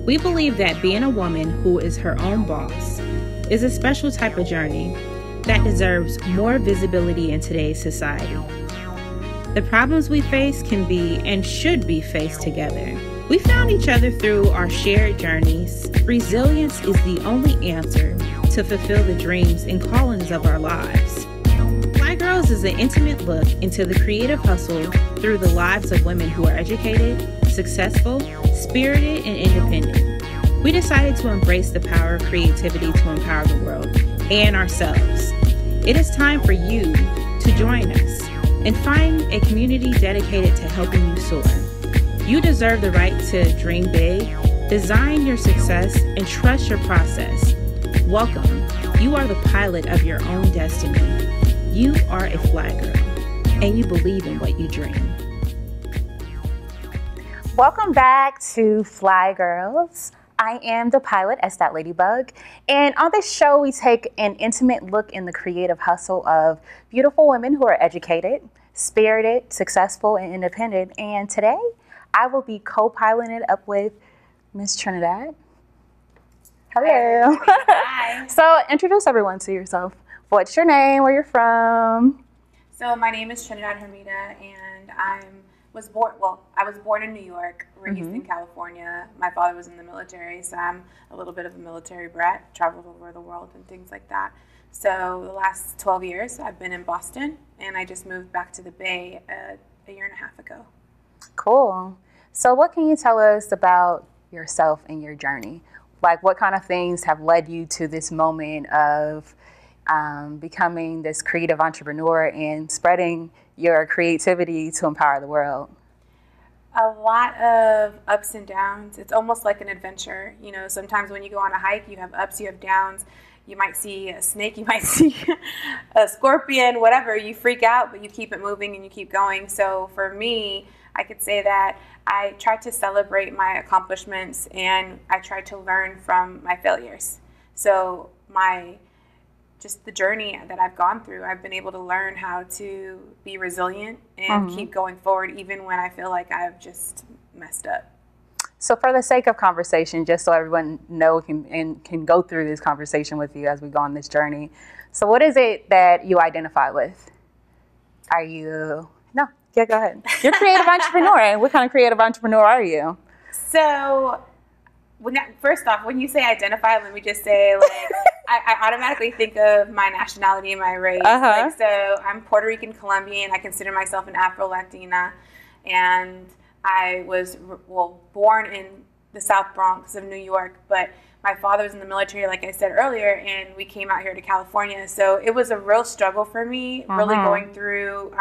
We believe that being a woman who is her own boss is a special type of journey that deserves more visibility in today's society. The problems we face can be and should be faced together. We found each other through our shared journeys. Resilience is the only answer to fulfill the dreams and callings of our lives. FlyGirls is an intimate look into the creative hustle through the lives of women who are educated, successful, spirited, and independent. We decided to embrace the power of creativity to empower the world and ourselves. It is time for you to join us and find a community dedicated to helping you soar. You deserve the right to dream big, design your success, and trust your process. Welcome. You are the pilot of your own destiny. You are a fly girl, and you believe in what you dream. Welcome back to Fly Girls. I am the pilot, S.LadyBug, and on this show we take an intimate look in the creative hustle of beautiful women who are educated, spirited, successful, and independent. And today I will be co-piloting it up with Miss Trinidad. Hello. Hi. So introduce everyone to yourself. What's your name? Where you're from? So my name is Trinidad Hermida, and I was born in New York, raised in California. My father was in the military, so I'm a little bit of a military brat, traveled over the world and things like that. So the last 12 years I've been in Boston, and I just moved back to the Bay a year and a half ago. Cool. So what can you tell us about yourself and your journey? Like, what kind of things have led you to this moment of becoming this creative entrepreneur and spreading your creativity to empower the world? A lot of ups and downs. It's almost like an adventure. You know, sometimes when you go on a hike, you have ups, you have downs. You might see a snake, you might see a scorpion, whatever. You freak out, but you keep it moving and you keep going. So for me, I could say that I try to celebrate my accomplishments and I try to learn from my failures. So just the journey that I've gone through, I've been able to learn how to be resilient and keep going forward even when I feel like I've just messed up. So for the sake of conversation, just so everyone can go through this conversation with you as we go on this journey. So what is it that you identify with? Yeah, go ahead. You're a creative entrepreneur. What kind of creative entrepreneur are you? So first off, when you say identify, let me just say, like, I automatically think of my nationality and my race. Like, so I'm Puerto Rican Colombian. I consider myself an Afro-Latina. And I was, born in the South Bronx of New York, but my father was in the military, like I said earlier, and we came out here to California. So it was a real struggle for me, really going through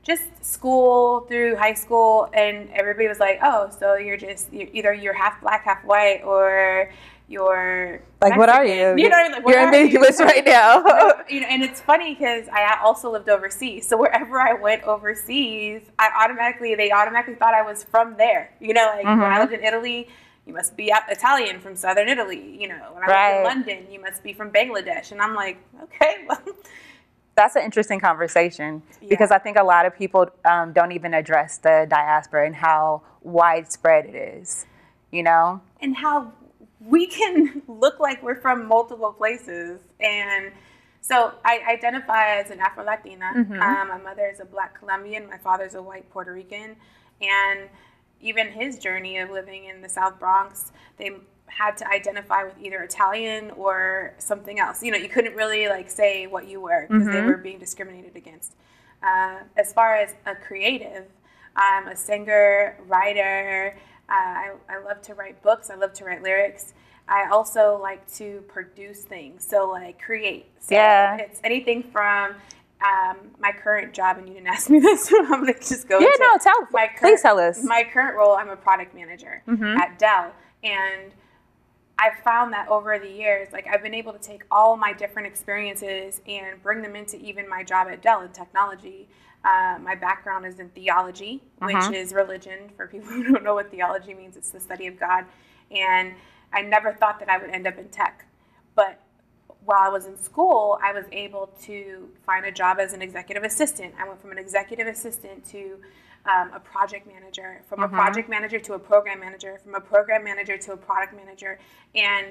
just school through high school, and everybody was like, "Oh, so you're either you're half black, half white, or you're like, Mexican." What are you? You know, like, you're ambiguous right now. And it's funny because I also lived overseas, so wherever I went overseas, they automatically thought I was from there. You know, like when I lived in Italy, you must be Italian from Southern Italy. You know, when I lived in London, you must be from Bangladesh, and I'm like, okay, well. That's an interesting conversation because I think a lot of people don't even address the diaspora and how widespread it is, you know? And how we can look like we're from multiple places. And so I identify as an Afro-Latina. My mother is a Black Colombian. My father's a white Puerto Rican. And even his journey of living in the South Bronx, they had to identify with either Italian or something else. You know, you couldn't really like say what you were because they were being discriminated against. As far as a creative, I'm a singer, writer. I love to write books. I love to write lyrics. I also like to produce things, so like create. So it's anything from my current job, and you didn't ask me this, so I'm going to just go please tell us. My current role, I'm a product manager at Dell, and I've found that over the years, like I've been able to take all my different experiences and bring them into even my job at Dell in technology. My background is in theology, which is religion. For people who don't know what theology means, it's the study of God. And I never thought that I would end up in tech. But while I was in school, I was able to find a job as an executive assistant. I went from an executive assistant to a project manager, from a project manager to a program manager, from a program manager to a product manager. And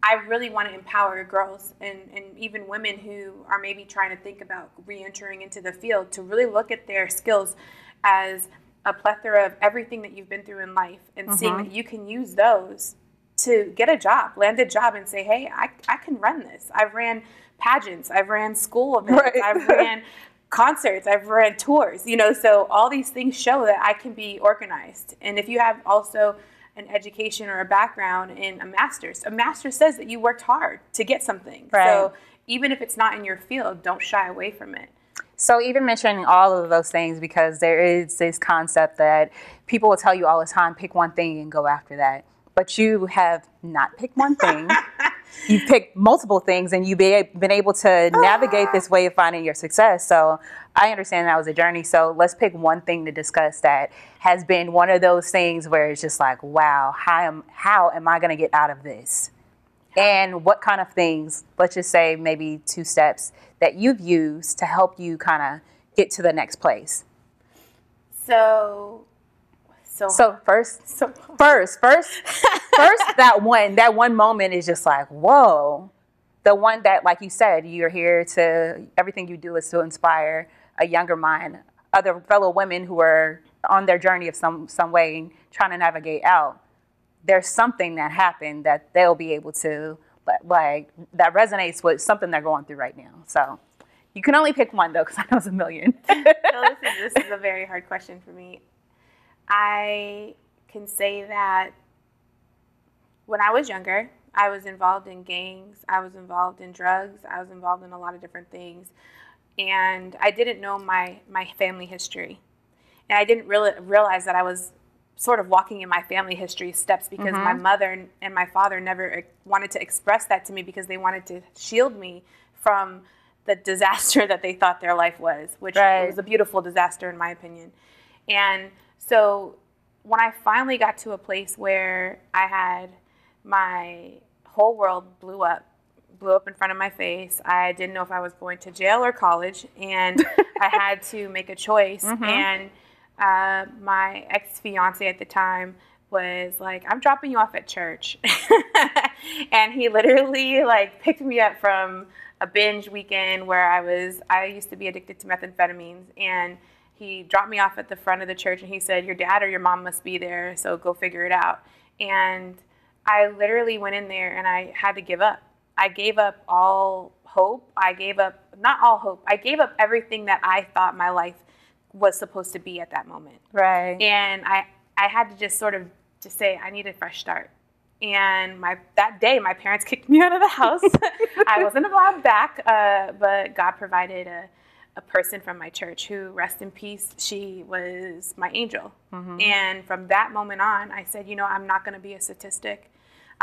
I really want to empower girls and even women who are maybe trying to think about re-entering into the field to really look at their skills as a plethora of everything that you've been through in life, and seeing that you can use those to get a job, land a job, and say, hey, I can run this. I've ran pageants, I've ran school events, I've ran concerts, I've ran tours, so all these things show that I can be organized. And if you have also an education or a background in a master's says that you worked hard to get something. Right. So even if it's not in your field, don't shy away from it. So even mentioning all of those things, because there is this concept that people will tell you all the time, pick one thing and go after that. But you have not picked one thing. You've picked multiple things, and you've been able to navigate this way of finding your success. So I understand that was a journey. So let's pick one thing to discuss that has been one of those things where it's just like, wow, how am I going to get out of this? And what kind of things, let's just say maybe 2 steps that you've used to help you kind of get to the next place. So first, that one moment is just like, whoa. The one that, like you said, you're here to, everything you do is to inspire a younger mind, other fellow women who are on their journey of some way trying to navigate out. There's something that happened that they'll be able to, like, that resonates with something they're going through right now. So you can only pick one, though, because I know it's a million. No, this is a very hard question for me. I can say that when I was younger, I was involved in gangs, I was involved in drugs, I was involved in a lot of different things. And I didn't know my family history. And I didn't realize that I was sort of walking in my family history steps, because my mother and my father never wanted to express that to me, because they wanted to shield me from the disaster that they thought their life was, which was a beautiful disaster in my opinion. And so when I finally got to a place where I had my whole world blew up in front of my face, I didn't know if I was going to jail or college, and I had to make a choice. And my ex-fiance at the time was like, I'm dropping you off at church. And he literally picked me up from a binge weekend where I used to be addicted to methamphetamines, and he dropped me off at the front of the church, and he said, your dad or your mom must be there, so go figure it out. And I literally went in there and I had to give up. I gave up all hope. I gave up everything that I thought my life was supposed to be at that moment. Right. And I had to just sort of just say, I need a fresh start. And that day, my parents kicked me out of the house. I wasn't allowed back, but God provided a person from my church who, rest in peace, she was my angel. And from that moment on, I said, I'm not going to be a statistic.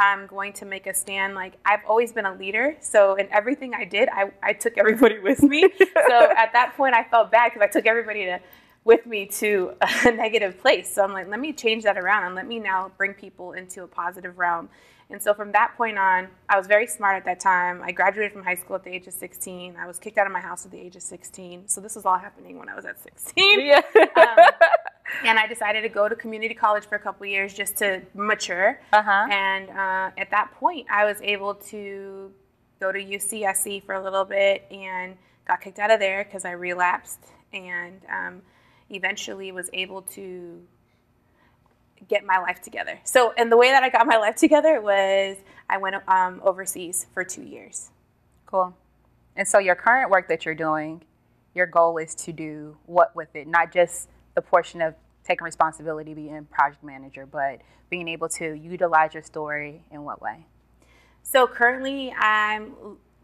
I'm going to make a stand. I've always been a leader, so in everything I did, I took everybody with me. So at that point, I felt bad because I took everybody with me to a negative place. So I'm like, let me change that around, and let me now bring people into a positive realm. And so from that point on, I was very smart at that time. I graduated from high school at the age of 16. I was kicked out of my house at the age of 16. So this was all happening when I was at 16. Yeah. And I decided to go to community college for a couple of years just to mature. And at that point, I was able to go to UCSC for a little bit and got kicked out of there because I relapsed, and eventually was able to get my life together. So, and the way that I got my life together was I went overseas for 2 years. Cool. And so your current work that you're doing, your goal is to do what with it? Not just the portion of taking responsibility, being project manager, but being able to utilize your story in what way? So currently I'm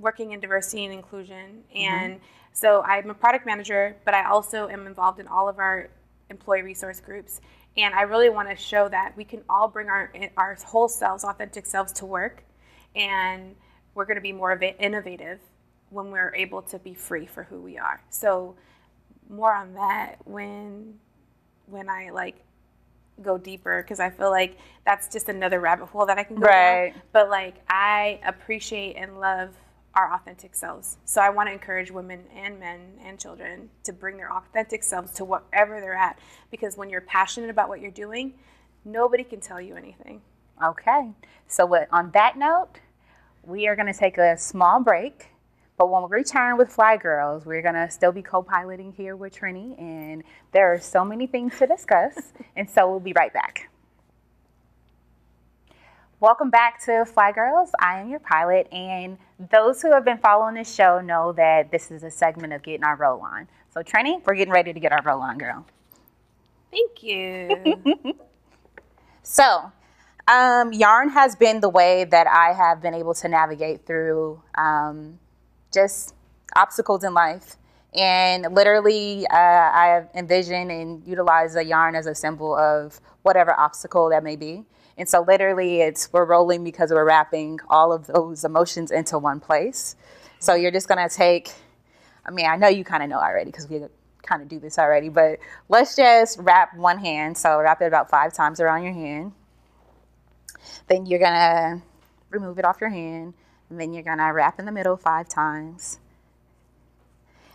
working in diversity and inclusion. And so I'm a product manager, but I also am involved in all of our employee resource groups. And I really want to show that we can all bring our whole selves, authentic selves, to work, and we're going to be more innovative when we're able to be free for who we are. So more on that when I go deeper, because I feel like that's just another rabbit hole that I can go down. But I appreciate and love our authentic selves. So I want to encourage women and men and children to bring their authentic selves to wherever they're at, because when you're passionate about what you're doing, nobody can tell you anything. Okay. So on that note, we are going to take a small break. But when we return with Fly Girls, we're going to still be co-piloting here with Trini. And there are so many things to discuss. And so we'll be right back. Welcome back to Fly Girls. I am your pilot. And those who have been following this show know that this is a segment of getting our roll on. So Trini, we're getting ready to get our roll on, girl. Thank you. So, yarn has been the way that I have been able to navigate through just obstacles in life. And literally, I envision and utilize a yarn as a symbol of whatever obstacle that may be. And so literally, we're rolling because we're wrapping all of those emotions into one place. So you're just going to take, I know you kind of know already because we kind of do this already, but let's just wrap one hand. So wrap it about 5 times around your hand. Then you're going to remove it off your hand. And then you're going to wrap in the middle 5 times.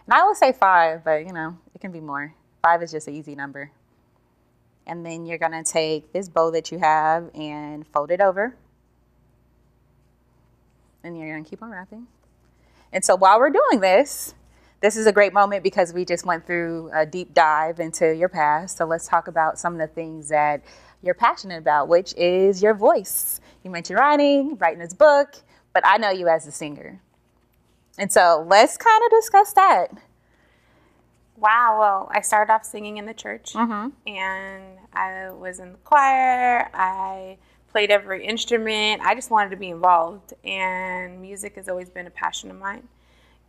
And I will say 5, but, it can be more. 5 is just an easy number. And then you're going to take this bow that you have and fold it over. And you're going to keep on wrapping. And so while we're doing this is a great moment because we just went through a deep dive into your past. So let's talk about some of the things that you're passionate about, which is your voice. You mentioned writing this book, but I know you as a singer. And so let's kind of discuss that. Wow. Well, I started off singing in the church, and I was in the choir. I played every instrument. I just wanted to be involved, and music has always been a passion of mine.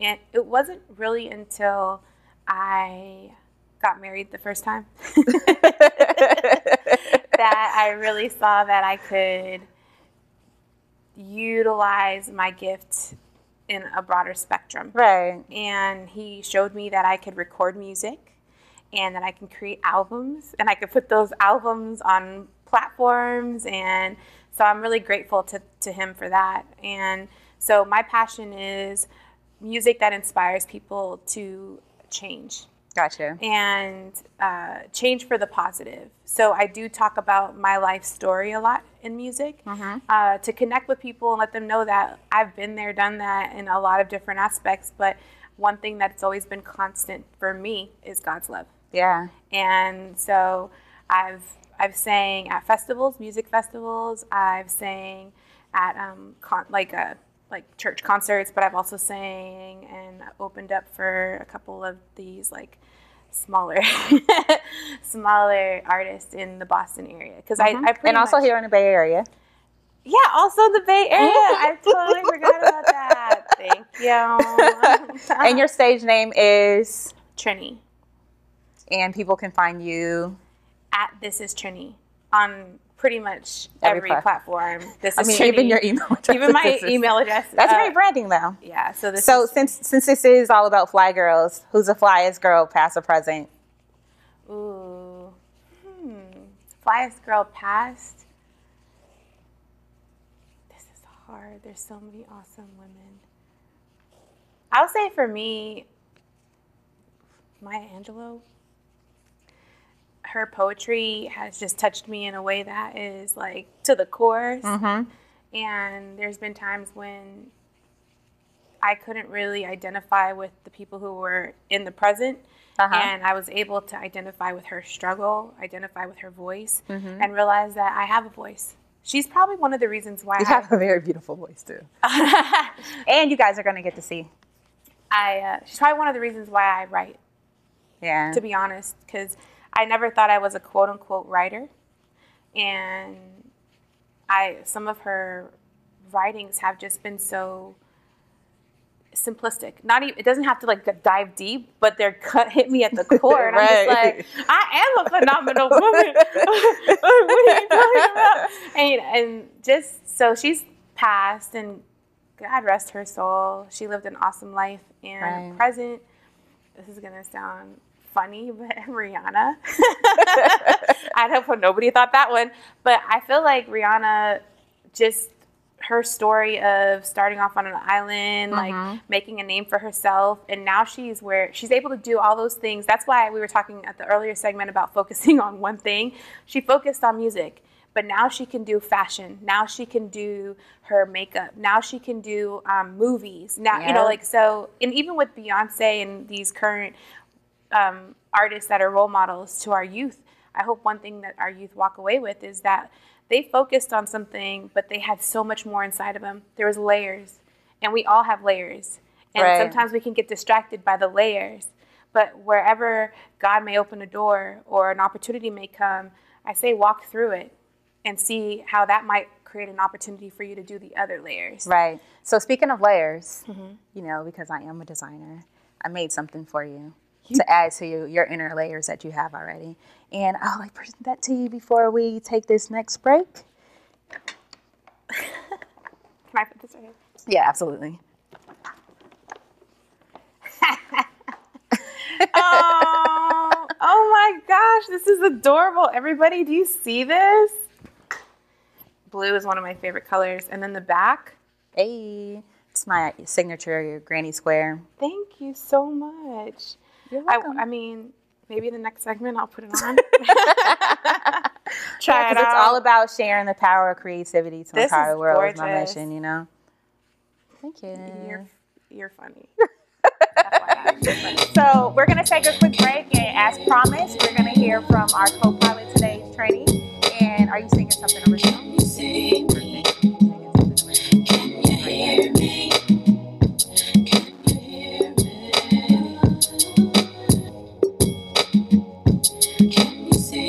And it wasn't really until I got married the first time that I really saw that I could utilize my gift in a broader spectrum. Right. And he showed me that I could record music and that I can create albums and I could put those albums on platforms. And so I'm really grateful to him for that. And so my passion is music that inspires people to change. Gotcha. And change for the positive. So I do talk about my life story a lot in music to connect with people and let them know that I've been there, done that in a lot of different aspects. But one thing that's always been constant for me is God's love. Yeah. And so I've sang at festivals, music festivals. I've sang at like church concerts, but I've also sang and opened up for a couple of these like smaller artists in the Boston area. Because I and also here in the Bay Area. Yeah, also the Bay Area. I totally forgot about that. Thank you. And your stage name is? Trini. And people can find you? At This Is Trini on pretty much every platform. This is Trini. Even your email address. Even my email address. That's great branding, though. Yeah. So since this is all about Fly Girls, who's the flyest girl, past or present? Ooh. Flyest girl past. This is hard. There's so many awesome women. I would say for me, Maya Angelou. Her poetry has just touched me in a way that is like to the core. And there's been times when I couldn't really identify with the people who were in the present. And I was able to identify with her struggle, identify with her voice, and realize that I have a voice. She's probably one of the reasons why you have a very beautiful voice too. And you guys are going to get to see. She's probably one of the reasons why I write. Yeah. To be honest, because I never thought I was a quote-unquote writer, and some of her writings have just been so simplistic. It doesn't have to like dive deep, but they're hit me at the core, and I'm just like, I am a phenomenal woman. What are you talking about? And just so she's passed, and God rest her soul. She lived an awesome life, and present. This is gonna sound funny, but Rihanna. I hope nobody thought that one, but I feel like Rihanna, just her story of starting off on an island, like making a name for herself, and now she's able to do all those things. That's why we were talking at the earlier segment about focusing on one thing. She focused on music, but now she can do fashion. Now she can do her makeup. Now she can do movies. Now, you know, like, so, and even with Beyonce and these current artists that are role models to our youth, I hope one thing that our youth walk away with is that they focused on something, but they had so much more inside of them. There was layers, and we all have layers. And sometimes we can get distracted by the layers. But wherever God may open a door or an opportunity may come, I say walk through it and see how that might create an opportunity for you to do the other layers. Right. So speaking of layers, you know, because I am a designer, I made something for you to add to your inner layers that you have already. And I'll like present that to you before we take this next break. Can I put this right here? Yeah, absolutely. Oh my gosh, this is adorable. Everybody, do you see this? Blue is one of my favorite colors. And then the back. Hey, it's my signature granny square. Thank you so much. You're welcome. I mean, maybe in the next segment I'll put it on. Try it out. It's all about sharing the power of creativity to empower the world is my mission, you know? Thank you. You're funny. So we're going to take a quick break, and as promised, we're going to hear from our co-pilot today's training. And are you singing something original?